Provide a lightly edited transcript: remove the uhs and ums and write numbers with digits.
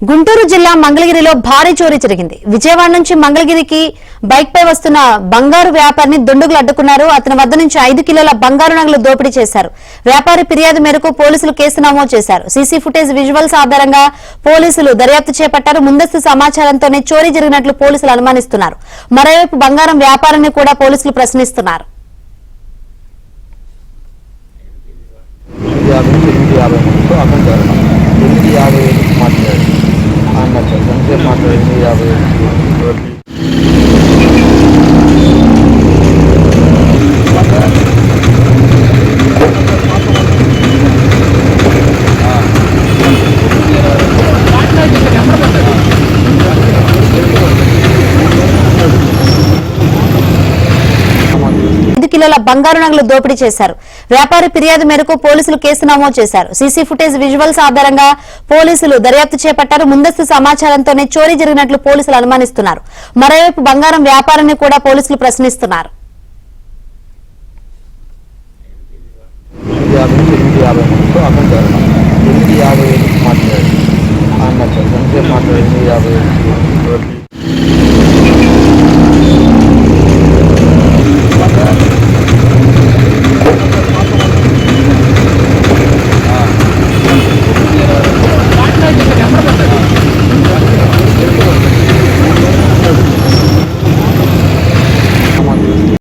గుంటూరు జిల్లా మంగళగిరిలో భారీ చోరీ జరిగింది. విజయవాడ నుంచి మంగళగిరికి బైక్ పై వస్తున్న బంగారు వ్యాపారిని దుండగులు అడ్డుకున్నారు. అతని వద్ద నుంచి 5 కిలోల బంగారు నగలు దోపిడీ చేశారు. వ్యాపారి ఫిర్యాదు మేరకు పోలీసులు కేసు నమోదు చేశారు. సీసీ ఫుటేజ్ విజువల్స్ ఆధారంగా పోలీసులు దర్యాప్తు చేపట్టారు. ముందస్తు సమాచారంతోనే చోరీ జరిగినట్లు పోలీసులు అనుమానిస్తున్నారు. మరోవైపు బంగారం వ్యాపారాన్ని కూడా పోలీసులు ప్రశ్నిస్తున్నారు. కిలోల బంగారు నగలు దోపిడీ చేశారు. వ్యాపారి ఫిర్యాదు మేరకు పోలీసులు కేసు నమోదు చేశారు. సీసీ ఫుటేజ్ విజువల్స్ ఆధారంగా పోలీసులు దర్యాప్తు చేపట్టారు. ముందస్తు సమాచారంతోనే చోరీ జరిగినట్లు పోలీసులు అనుమానిస్తున్నారు. మరోవైపు బంగారం వ్యాపారాన్ని కూడా పోలీసులు ప్రశ్నిస్తున్నారు. మాట్లాడి